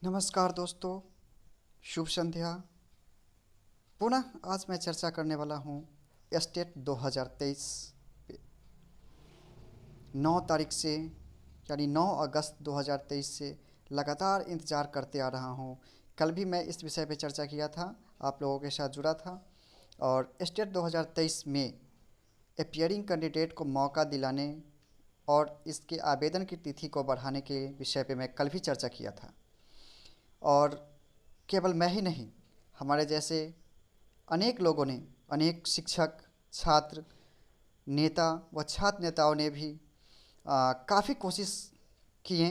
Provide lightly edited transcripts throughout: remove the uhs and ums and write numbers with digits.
नमस्कार दोस्तों, शुभ संध्या। पुनः आज मैं चर्चा करने वाला हूँ एस्टेट 2023 पे। 9 तारीख से यानी 9 अगस्त 2023 से लगातार इंतज़ार करते आ रहा हूँ। कल भी मैं इस विषय पे चर्चा किया था, आप लोगों के साथ जुड़ा था। और एस्टेट 2023 में अपीयरिंग कैंडिडेट को मौका दिलाने और इसके आवेदन की तिथि को बढ़ाने के विषय पे मैं कल भी चर्चा किया था। और केवल मैं ही नहीं, हमारे जैसे अनेक लोगों ने, अनेक शिक्षक, छात्र, नेता व छात्र नेताओं ने भी काफ़ी कोशिश किए,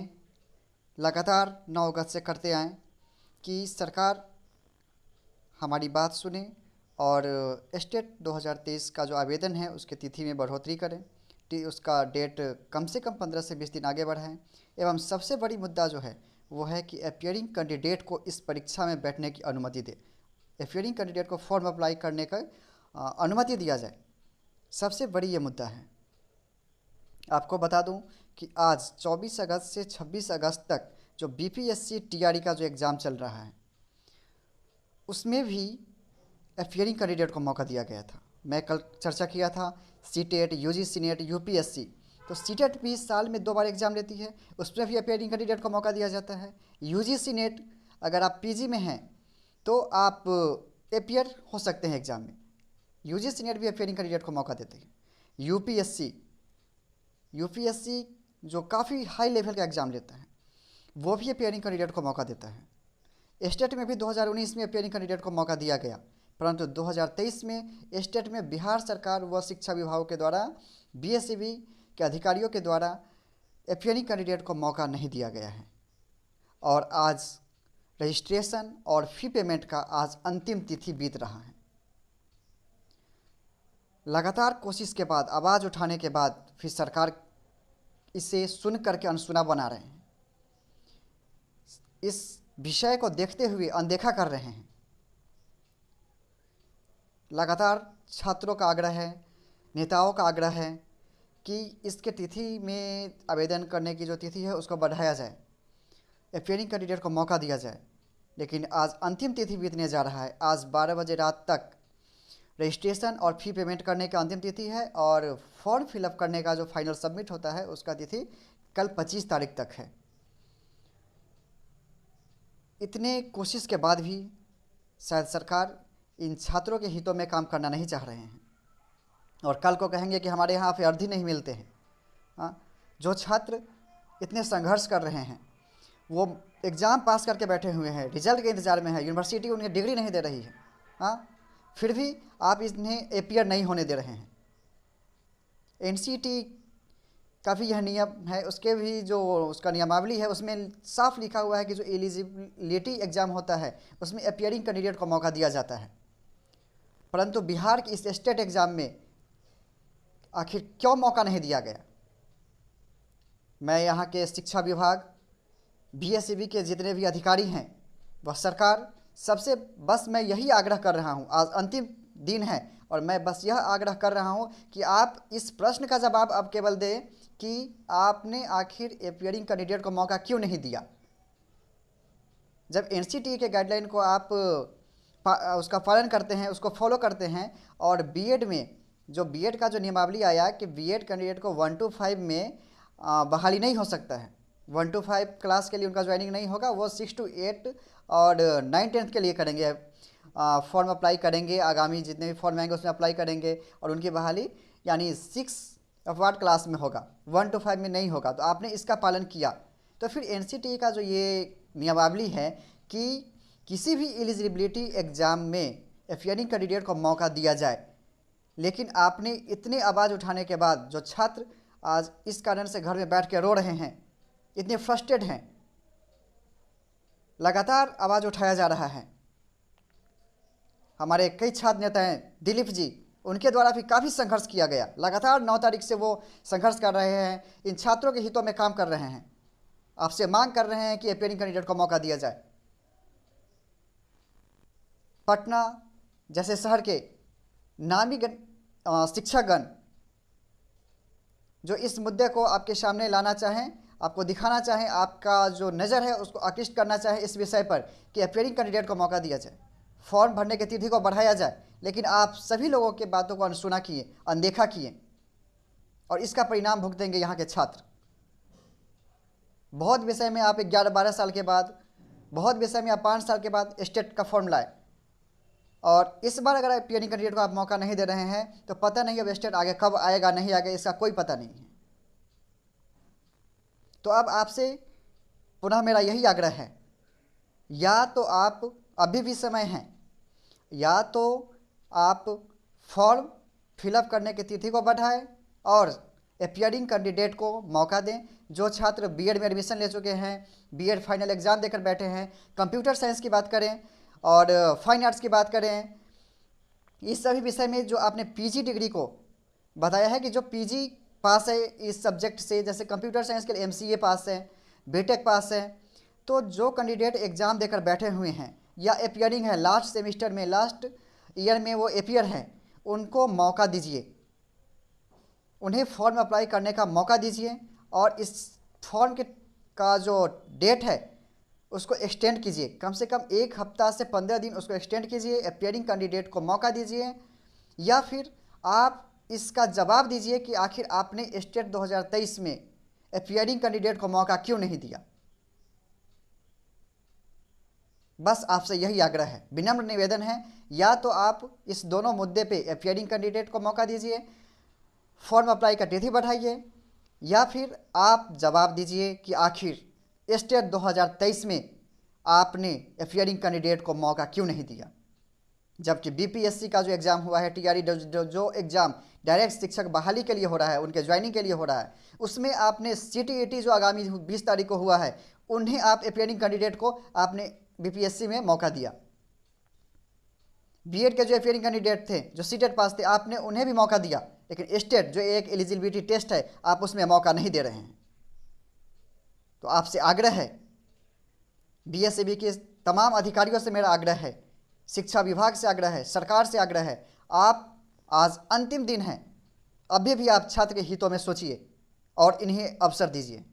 लगातार 9 अगस्त से करते आए कि सरकार हमारी बात सुने और एस्टेट 2023 का जो आवेदन है उसके तिथि में बढ़ोतरी करें, उसका डेट कम से कम 15 से 20 दिन आगे बढ़ाएं। एवं सबसे बड़ी मुद्दा जो है वो है कि अपीयरिंग कैंडिडेट को इस परीक्षा में बैठने की अनुमति दे। अपीयरिंग कैंडिडेट को फॉर्म अप्लाई करने का अनुमति दिया जाए। सबसे बड़ी ये मुद्दा है। आपको बता दूं कि आज 24 अगस्त से 26 अगस्त तक जो बीपीएससी टीआरई का जो एग्ज़ाम चल रहा है उसमें भी अपीयरिंग कैंडिडेट को मौका दिया गया था। मैं कल चर्चा किया था सीटेट, यूजीसी नेट, यूपीएससी। तो सीटेट भी साल में 2 बार एग्ज़ाम लेती है, उसमें भी अपीयरिंग कैंडिडेट को मौका दिया जाता है। यूजीसी नेट, अगर आप पीजी में हैं तो आप अपीयर हो सकते हैं एग्ज़ाम में। यूजीसी नेट भी अपीयरिंग कैंडिडेट को मौका देते हैं। यूपीएससी यूपीएससी जो काफ़ी हाई लेवल का एग्ज़ाम लेता है वो भी अपीयरिंग कैंडिडेट को मौका देता है। स्टेट में भी 2019 में अपीयरिंग कैंडिडेट को मौका दिया गया, परंतु 2023 में स्टेट में बिहार सरकार व शिक्षा विभाग के द्वारा बीएसईबी के अधिकारियों के द्वारा अपीयरिंग कैंडिडेट को मौका नहीं दिया गया है। और आज रजिस्ट्रेशन और फ़ी पेमेंट का आज अंतिम तिथि बीत रहा है। लगातार कोशिश के बाद, आवाज़ उठाने के बाद फिर सरकार इसे सुन करके अनसुना बना रहे हैं, इस विषय को देखते हुए अनदेखा कर रहे हैं। लगातार छात्रों का आग्रह है, नेताओं का आग्रह है कि इसके तिथि में आवेदन करने की जो तिथि है उसको बढ़ाया जाए, अपीयरिंग कैंडिडेट को मौका दिया जाए। लेकिन आज अंतिम तिथि बीतने जा रहा है। आज 12 बजे रात तक रजिस्ट्रेशन और फ़ी पेमेंट करने का अंतिम तिथि है और फॉर्म फिलअप करने का जो फाइनल सबमिट होता है उसका तिथि कल 25 तारीख तक है। इतने कोशिश के बाद भी शायद सरकार इन छात्रों के हितों में काम करना नहीं चाह रहे हैं और कल को कहेंगे कि हमारे यहाँ पे अर्धी नहीं मिलते हैं। हाँ, जो छात्र इतने संघर्ष कर रहे हैं, वो एग्ज़ाम पास करके बैठे हुए हैं, रिजल्ट के इंतज़ार में है, यूनिवर्सिटी उन्हें डिग्री नहीं दे रही है, हाँ, फिर भी आप इन्हें अपीयर नहीं होने दे रहे हैं। एनसीटी का भी यह नियम है, उसके भी जो उसका नियमावली है उसमें साफ लिखा हुआ है कि जो एलिजिबिलिटी एग्ज़ाम होता है उसमें अपीयरिंग कैंडिडेट को मौका दिया जाता है। परंतु बिहार की इस स्टेट एग्ज़ाम में आखिर क्यों मौका नहीं दिया गया? मैं यहाँ के शिक्षा विभाग, बीएसईबी के जितने भी अधिकारी हैं, वह सरकार सबसे बस मैं यही आग्रह कर रहा हूँ। आज अंतिम दिन है और मैं बस यह आग्रह कर रहा हूँ कि आप इस प्रश्न का जवाब अब केवल दें कि आपने आखिर अपीयरिंग कैंडिडेट को मौका क्यों नहीं दिया। जब एनसीटी के गाइडलाइन को आप उसका पालन करते हैं, उसको फॉलो करते हैं, और बीएड में जो बीएड का जो नियमावली आया कि बीएड कैंडिडेट को 1 to 5 में बहाली नहीं हो सकता है, 1 to 5 क्लास के लिए उनका ज्वाइनिंग नहीं होगा, वो 6 to 8 और 9-10 के लिए करेंगे, फॉर्म अप्लाई करेंगे, आगामी जितने भी फॉर्म आएंगे उसमें अप्लाई करेंगे और उनकी बहाली यानी 6 अपवार्ड क्लास में होगा, 1 to 5 में नहीं होगा। तो आपने इसका पालन किया तो फिर एनसीटी का जो ये नियमावली है कि किसी भी एलिजिबिलिटी एग्ज़ाम में अपीयरिंग कैंडिडेट को मौका दिया जाए, लेकिन आपने इतने आवाज़ उठाने के बाद जो छात्र आज इस कारण से घर में बैठ के रो रहे हैं, इतने फ्रस्ट्रेट हैं, लगातार आवाज़ उठाया जा रहा है। हमारे कई छात्र नेता हैं, दिलीप जी, उनके द्वारा भी काफ़ी संघर्ष किया गया। लगातार 9 तारीख से वो संघर्ष कर रहे हैं, इन छात्रों के हितों में काम कर रहे हैं, आपसे मांग कर रहे हैं कि अपीयरिंग कैंडिडेट को मौका दिया जाए। पटना जैसे शहर के नामी शिक्षकगण जो इस मुद्दे को आपके सामने लाना चाहें, आपको दिखाना चाहें, आपका जो नज़र है उसको आकृष्ट करना चाहें इस विषय पर कि अपियरिंग कैंडिडेट को मौका दिया जाए, फॉर्म भरने की तिथि को बढ़ाया जाए, लेकिन आप सभी लोगों के बातों को अनसुना किए, अनदेखा किए, और इसका परिणाम भुगतेंगे यहाँ के छात्र। बहुत विषय में आप 11-12 साल के बाद, बहुत विषय में आप 5 साल के बाद स्टेट का फॉर्म लाए, और इस बार अगर अपियरिंग कैंडिडेट को आप मौका नहीं दे रहे हैं तो पता नहीं अब स्टेट आगे कब आएगा, नहीं आएगा, इसका कोई पता नहीं है। तो अब आपसे पुनः मेरा यही आग्रह है, या तो आप, अभी भी समय है, या तो आप फॉर्म फिलअप करने की तिथि को बढ़ाएं और अपियरिंग कैंडिडेट को मौका दें। जो छात्र बीएड में एडमिशन ले चुके हैं, बीएड फाइनल एग्ज़ाम देकर बैठे हैं, कंप्यूटर साइंस की बात करें और फाइन आर्ट्स की बात करें, इस सभी विषय में जो आपने पीजी डिग्री को बताया है कि जो पीजी पास है इस सब्जेक्ट से, जैसे कंप्यूटर साइंस के लिए एमसीए पास है, बीटेक पास है, तो जो कैंडिडेट एग्ज़ाम देकर बैठे हुए हैं या अपियरिंग है लास्ट सेमेस्टर में, लास्ट ईयर में वो अपियर हैं, उनको मौका दीजिए, उन्हें फॉर्म अप्लाई करने का मौका दीजिए, और इस फॉर्म के का जो डेट है उसको एक्सटेंड कीजिए, कम से कम 1 हफ्ता से 15 दिन उसको एक्सटेंड कीजिए, अपियरिंग कैंडिडेट को मौका दीजिए, या फिर आप इसका जवाब दीजिए कि आखिर आपने स्टेट 2023 में अपियरिंग कैंडिडेट को मौका क्यों नहीं दिया। बस आपसे यही आग्रह है, विनम्र निवेदन है, या तो आप इस दोनों मुद्दे पे अपियरिंग कैंडिडेट को मौका दीजिए, फॉर्म अप्लाई का तिथि बढ़ाइए, या फिर आप जवाब दीजिए कि आखिर स्टेट 2023 में आपने अपियरिंग कैंडिडेट को मौका क्यों नहीं दिया। जबकि बीपीएससी का जो एग्ज़ाम हुआ है, टीआरई जो एग्ज़ाम डायरेक्ट शिक्षक बहाली के लिए हो रहा है, उनके ज्वाइनिंग के लिए हो रहा है, उसमें आपने सीटीईटी जो आगामी 20 तारीख को हुआ है, उन्हें आप अपियरिंग कैंडिडेट को आपने बीपीएससी में मौका दिया। बीएड के जो अपियरिंग कैंडिडेट थे जो सीटेट पास थे, आपने उन्हें भी मौका दिया, लेकिन स्टेट जो एक एलिजिबिलिटी टेस्ट है आप उसमें मौका नहीं दे रहे हैं। तो आपसे आग्रह है, बीएसएबी के तमाम अधिकारियों से मेरा आग्रह है, शिक्षा विभाग से आग्रह है, सरकार से आग्रह है, आप आज अंतिम दिन है, अभी भी आप छात्र के हितों में सोचिए और इन्हें अवसर दीजिए,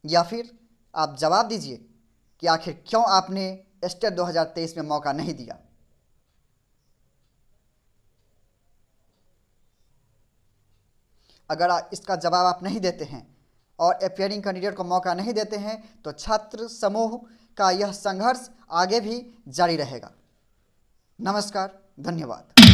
या फिर आप जवाब दीजिए कि आखिर क्यों आपने स्टेट 2023 में मौका नहीं दिया। अगर इसका जवाब आप नहीं देते हैं और अपियरिंग कैंडिडेट को मौका नहीं देते हैं तो छात्र समूह का यह संघर्ष आगे भी जारी रहेगा। नमस्कार, धन्यवाद।